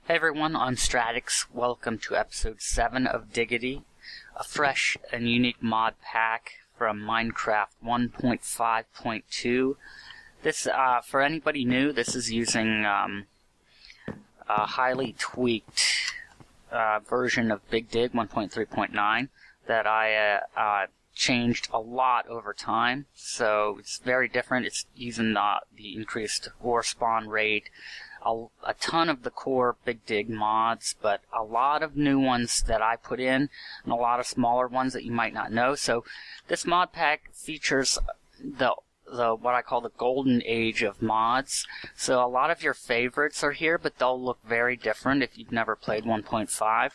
Hey everyone, I'm StratX. Welcome to episode 7 of Diggity, a fresh and unique mod pack from Minecraft 1.5.2. This, for anybody new, this is using a highly tweaked version of Big Dig 1.3.9 that I changed a lot over time. So it's very different. It's using the increased ore spawn rate, a ton of the core Big Dig mods, but a lot of new ones that I put in, and a lot of smaller ones that you might not know. So this mod pack features the what I call the golden age of mods. So a lot of your favorites are here, but they'll look very different if you've never played 1.5,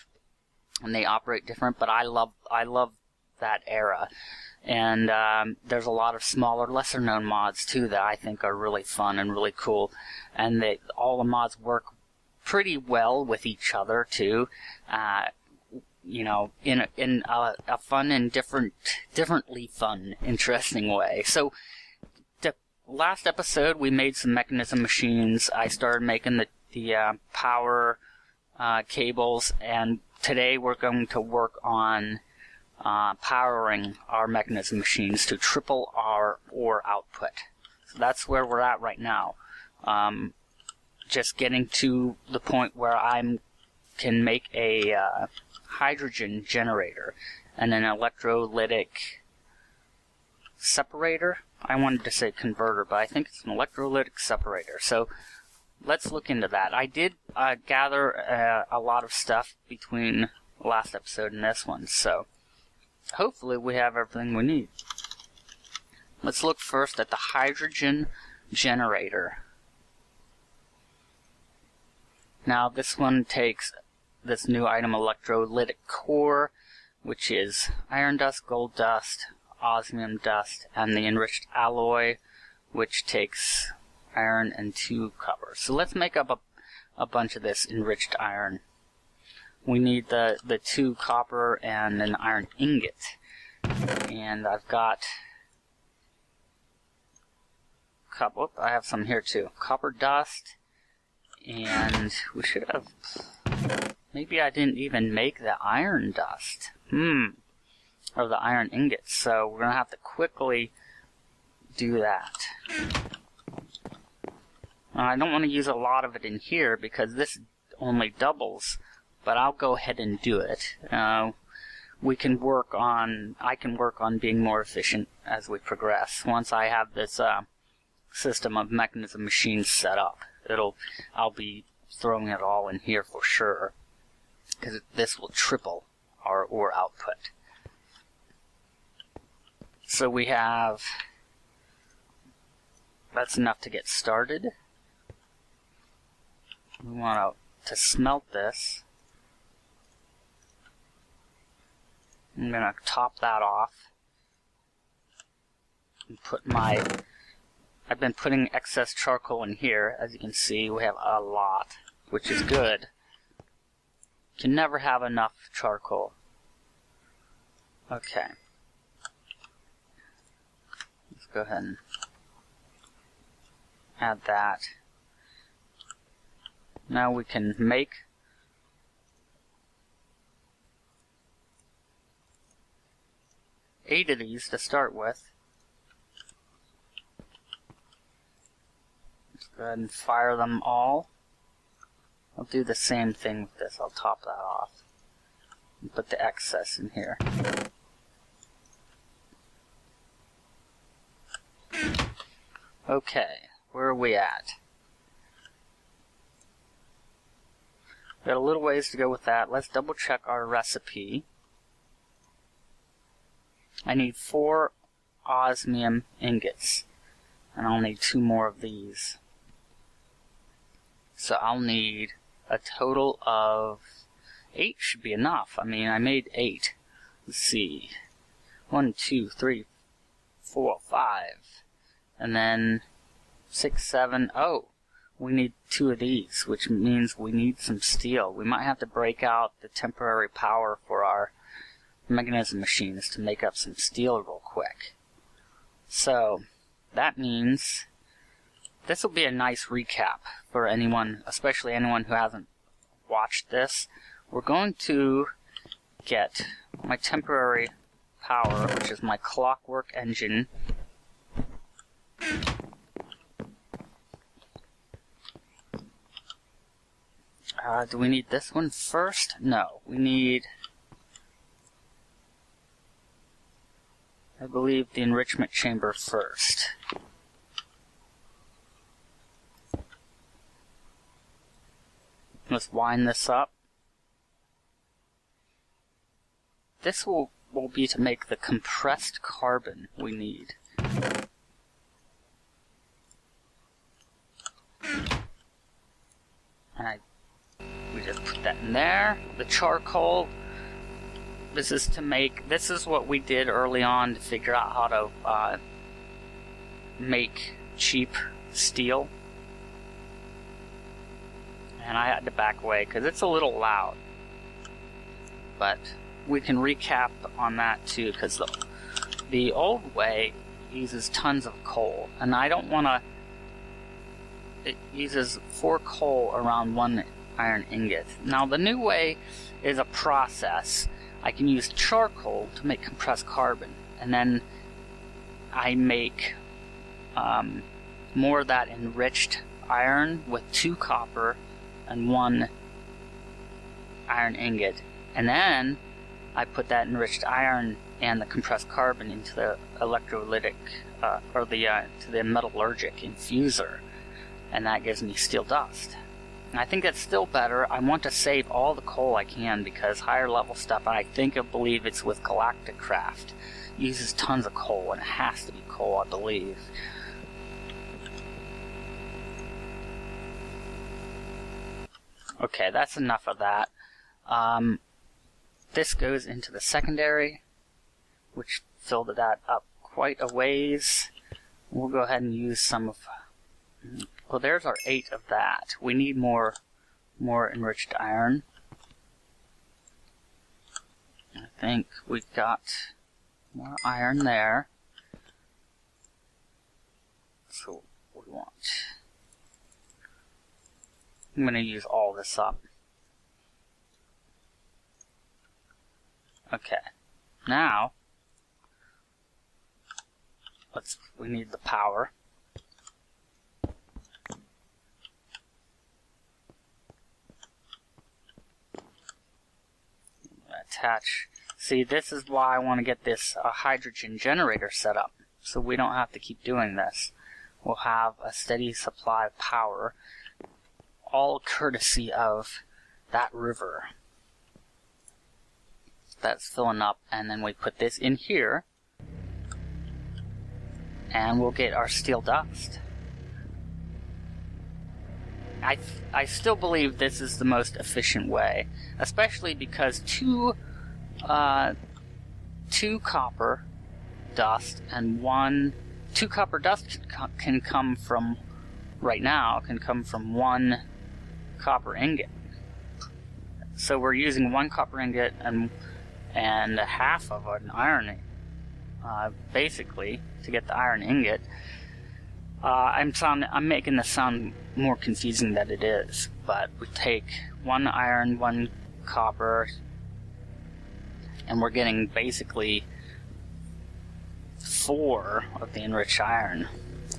and they operate different. But I love that era. And there's a lot of smaller, lesser-known mods, too, that I think are really fun and really cool. And all the mods work pretty well with each other, too. You know, in a fun and differently fun, interesting way. So, the last episode, we made some Mekansim machines. I started making the power cables, and today we're going to work on powering our Mekansim machines to triple our ore output. So that's where we're at right now. Just getting to the point where I can make a hydrogen generator and an electrolytic separator. I wanted to say converter, but I think it's an electrolytic separator. So let's look into that. I did gather a lot of stuff between the last episode and this one, so hopefully we have everything we need. Let's look first at the hydrogen generator. Now this one takes this new item, electrolytic core, which is iron dust, gold dust, osmium dust, and the enriched alloy, which takes iron and 2 copper. So let's make up a bunch of this enriched iron. We need the 2 copper and an iron ingot. And I've got I have some here too. Copper dust, and we should have, maybe I didn't even make the iron dust. Or the iron ingots. So we're going to have to quickly do that. I don't want to use a lot of it in here because this only doubles, but I'll go ahead and do it. I can work on being more efficient as we progress. Once I have this system of Mekansim machines set up, I'll be throwing it all in here for sure, because this will triple our ore output. So we have, that's enough to get started. We want to smelt this. I'm going to top that off and I've been putting excess charcoal in here. As you can see, we have a lot, which is good. You can never have enough charcoal. Okay. Let's go ahead and add that. Now we can make 8 of these to start with. Let's go ahead and fire them all. I'll do the same thing with this. I'll top that off and put the excess in here. Okay, where are we at? Got a little ways to go with that. Let's double check our recipe. I need 4 osmium ingots, and I'll need 2 more of these. So I'll need a total of 8 should be enough. I mean, I made 8. Let's see. 1, 2, 3, 4, 5. And then 6, 7. Oh, we need 2 of these, which means we need some steel. We might have to break out the temporary power for our Mekansim machines to make up some steel real quick. So that means this will be a nice recap for anyone, especially anyone who hasn't watched this, we're going to get my temporary power, which is my clockwork engine. Do we need this one first? No, we need, I believe, the enrichment chamber first. Let's wind this up. This will be to make the compressed carbon we need. And we just put that in there. The charcoal, this is what we did early on to figure out how to make cheap steel. And I had to back away because it's a little loud. But we can recap on that too, because the old way uses tons of coal, and I don't want to. It uses 4 coal around 1 iron ingot. Now the new way is a process. I can use charcoal to make compressed carbon, and then I make more of that enriched iron with 2 copper and 1 iron ingot, and then I put that enriched iron and the compressed carbon into the electrolytic, to the metallurgic infuser, and that gives me steel dust. And I think that's still better. I want to save all the coal I can, because higher level stuff, I believe it's with Galactic Craft, uses tons of coal, and it has to be coal, I believe. Okay, that's enough of that. This goes into the secondary, which filled that up quite a ways. We'll go ahead and use some of... Well, there's our 8 of that. We need more enriched iron. I think we've got more iron there. So what we want... I'm going to use all this up. Okay. Now, we need the power. Attach. See, this is why I want to get this hydrogen generator set up, so we don't have to keep doing this. We'll have a steady supply of power, all courtesy of that river that's filling up, and then we put this in here, and we'll get our steel dust. I still believe this is the most efficient way, especially because 2 copper dust and 2 copper dust can come from, right now, can come from 1 copper ingot. So we're using 1 copper ingot and half of an iron, basically, to get the iron ingot. I'm making this sound more confusing than it is, but we take 1 iron, 1 copper, and we're getting basically 4 of the enriched iron.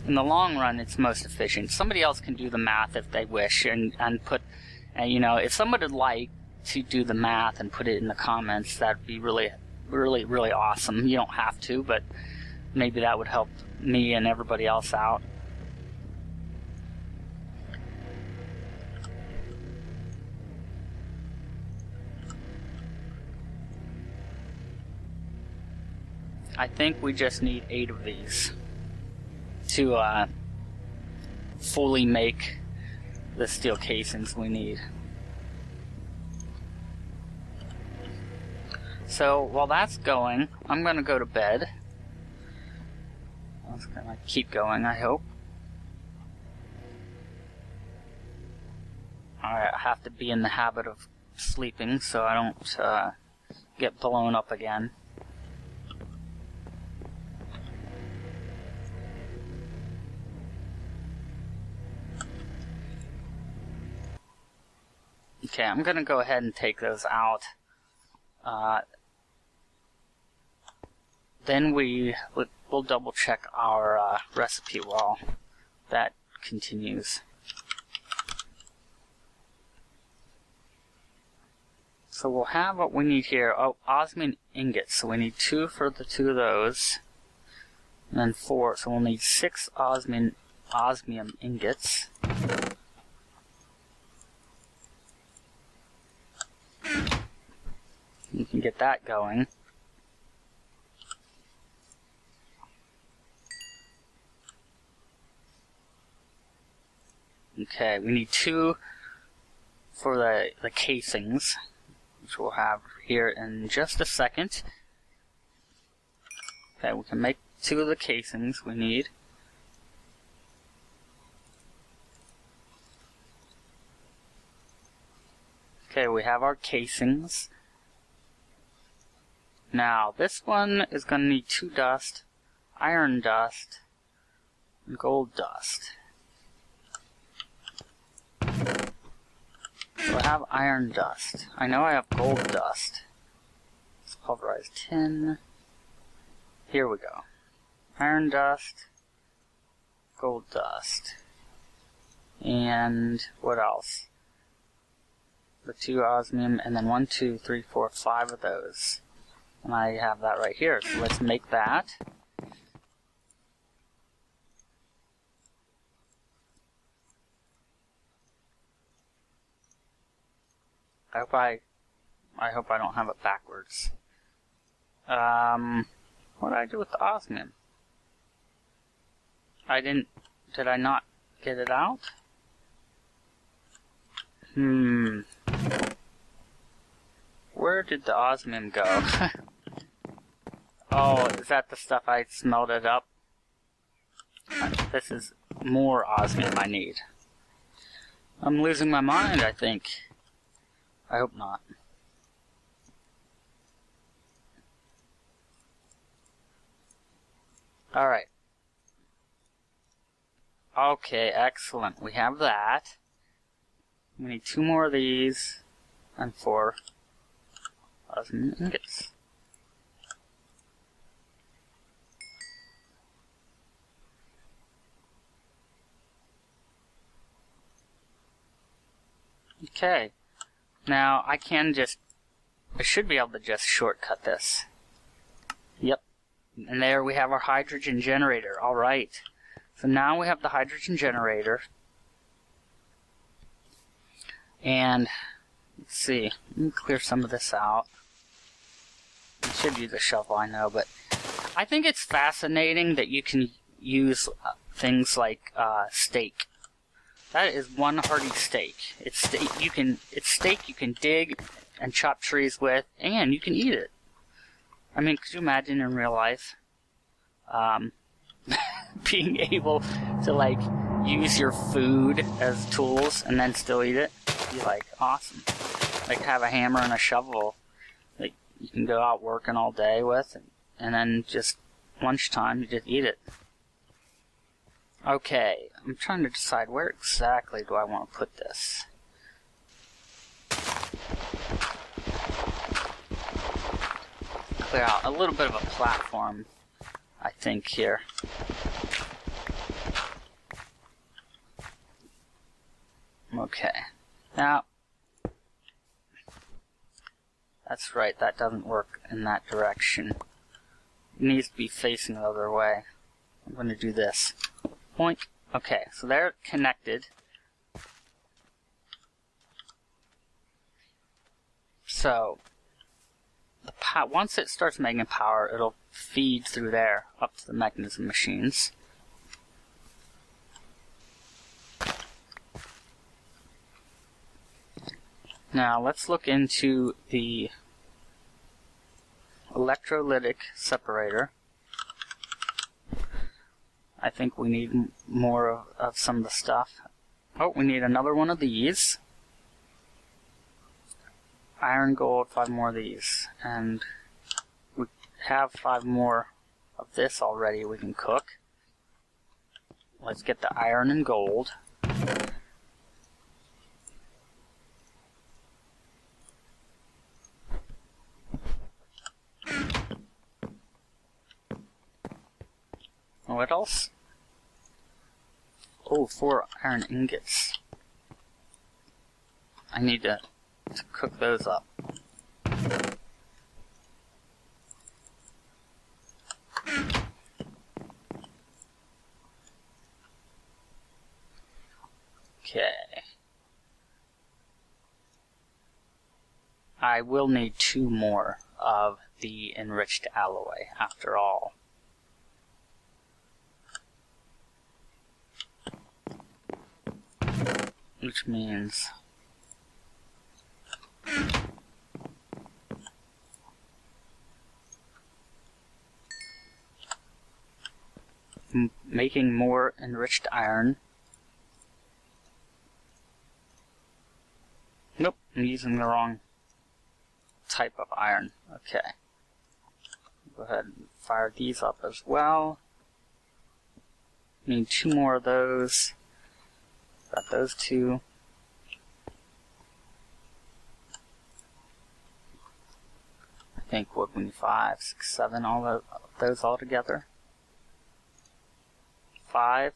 In the long run, it's most efficient. Somebody else can do the math if they wish, and put, if somebody would like to do the math and put it in the comments, that'd be really, really, really awesome. You don't have to, but maybe that would help me and everybody else out. I think we just need 8 of these to fully make the steel casings we need. So while that's going, I'm going to go to bed. I'm just going to keep going, I hope. I have to be in the habit of sleeping so I don't get blown up again. Okay, I'm going to go ahead and take those out. Then we'll double check our recipe while that continues. So we'll have what we need here. Oh, osmium ingots. So we need 2 for the 2 of those. And then 4. So we'll need 6 osmium ingots. You can get that going. Okay, we need 2 for the casings, which we'll have here in just a second. Okay, we can make 2 of the casings we need. Okay, we have our casings. Now, this one is going to need 2 dust, iron dust, and gold dust. So I have iron dust. I know I have gold dust. Let's pulverize tin. Here we go. Iron dust, gold dust, and what else? The 2 osmium, and then 1, 2, 3, 4, 5 of those. And I have that right here. So let's make that. I hope I don't have it backwards. What did I do with the osmium? Did I not get it out? Where did the osmium go? Oh, is that the stuff I smelted up? This is more osmium I need. I'm losing my mind, I think. I hope not. Alright. Okay, excellent. We have that. We need 2 more of these, and 4 osmium ingots. Okay. Now, I should be able to just shortcut this. Yep. And there we have our hydrogen generator. Alright. So now we have the hydrogen generator. And, let's see. Let me clear some of this out. I should use a shovel, I know, but I think it's fascinating that you can use things like steak. That is one hearty steak. It's steak you can dig and chop trees with, and you can eat it. I mean, could you imagine in real life being able to like use your food as tools and then still eat it? It'd be like awesome. Like have a hammer and a shovel, like you can go out working all day with, and then just lunchtime you just eat it. Okay, I'm trying to decide where exactly do I want to put this. Clear out a little bit of a platform, I think, here. Okay. Now, that's right, that doesn't work in that direction. It needs to be facing the other way. I'm going to do this. Boink. Okay, so they're connected. So, once it starts making power, it'll feed through there up to the Mekansim machines. Now, let's look into the electrolytic separator. I think we need more of some of the stuff. Oh, we need another one of these. Iron, gold, 5 more of these. And we have 5 more of this already we can cook. Let's get the iron and gold. what else? Oh, 4 iron ingots. I need to cook those up. Okay. I will need 2 more of the enriched alloy after all. Which means making more enriched iron. Nope, I'm using the wrong type of iron. Okay. Go ahead and fire these up as well. Need 2 more of those. Got those 2. I think what we need 5, 6, 7, all of those all together. 5,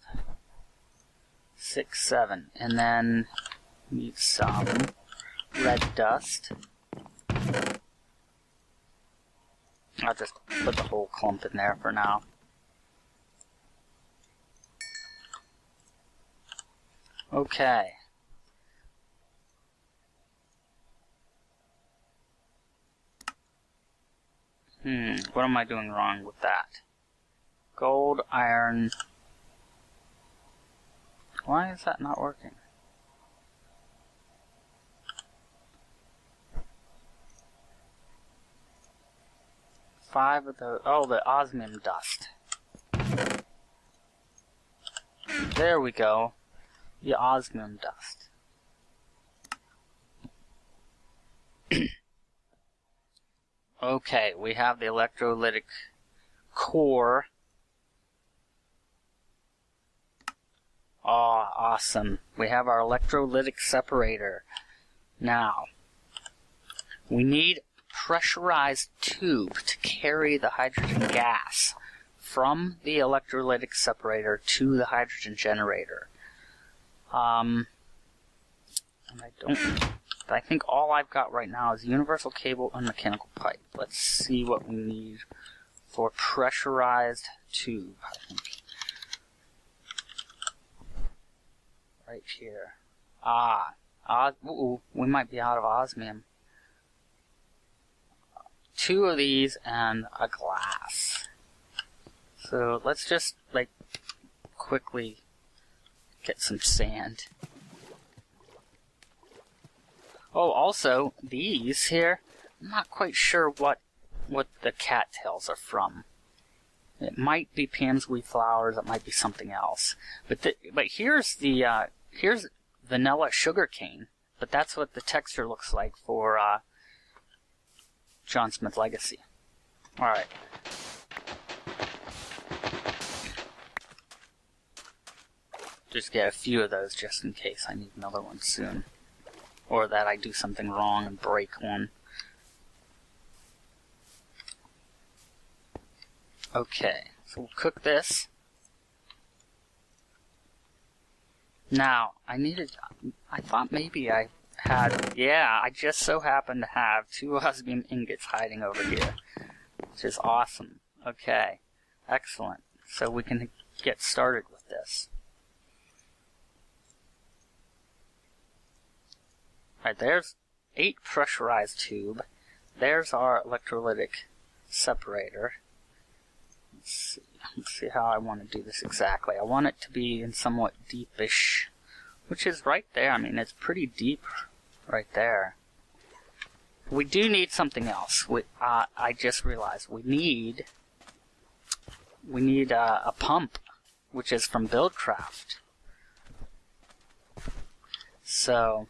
6, 7, and then need some red dust. I'll just put the whole clump in there for now. Okay. What am I doing wrong with that? Gold, iron. Why is that not working? Five of those. Oh, the osmium dust. There we go. The osmium dust. Okay, we have the electrolytic core. Oh, awesome. We have our electrolytic separator. Now, we need pressurized tube to carry the hydrogen gas from the electrolytic separator to the hydrogen generator. And I think all I've got right now is universal cable and mechanical pipe. Let's see what we need for pressurized tube. I think right here. We might be out of osmium. 2 of these and a glass. So let's just quickly get some sand. Oh, also these here, I'm not quite sure what the cattails are from. It might be Pam's wheat flowers, it might be something else. But here's here's vanilla sugar cane, but that's what the texture looks like for John Smith Legacy. Alright. Just get a few of those just in case I need another one soon. Or that I do something wrong and break one. Okay, so we'll cook this. Now, I thought maybe I had, I just so happen to have 2 osmium ingots hiding over here, which is awesome. Okay, excellent. So we can get started with this. Alright, there's 8 pressurized tube. There's our electrolytic separator. Let's see how I want to do this exactly. I want it to be in somewhat deepish, which is right there. I mean, it's pretty deep right there. We do need something else. I just realized we need a pump, which is from Buildcraft. So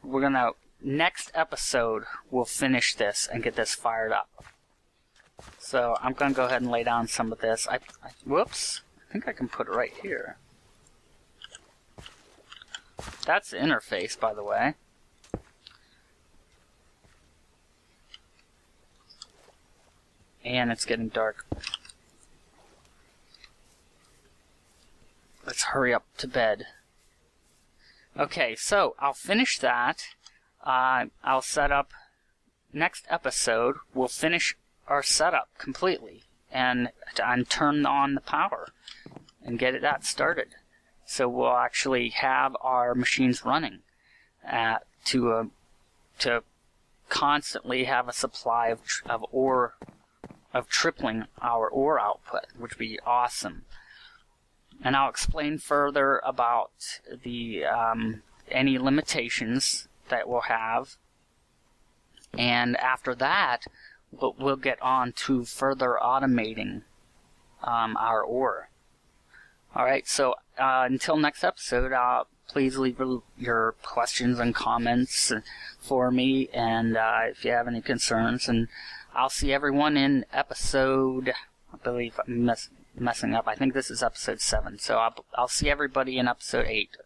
we're gonna, next episode, we'll finish this and get this fired up. So I'm gonna go ahead and lay down some of this. Whoops, I think I can put it right here. That's the interface, by the way. And it's getting dark. let's hurry up to bed. Okay, so I'll finish that. I'll set up. Next episode, we'll finish our setup completely and turn on the power and get that started. So we'll actually have our machines running to constantly have a supply of ore, of tripling our ore output, which would be awesome. And I'll explain further about the any limitations that we'll have. And after that, we'll get on to further automating our ore. Alright, so until next episode, please leave your questions and comments for me, and if you have any concerns. And I'll see everyone in episode, I believe I'm messing up, I think this is episode 7. So I'll see everybody in episode 8.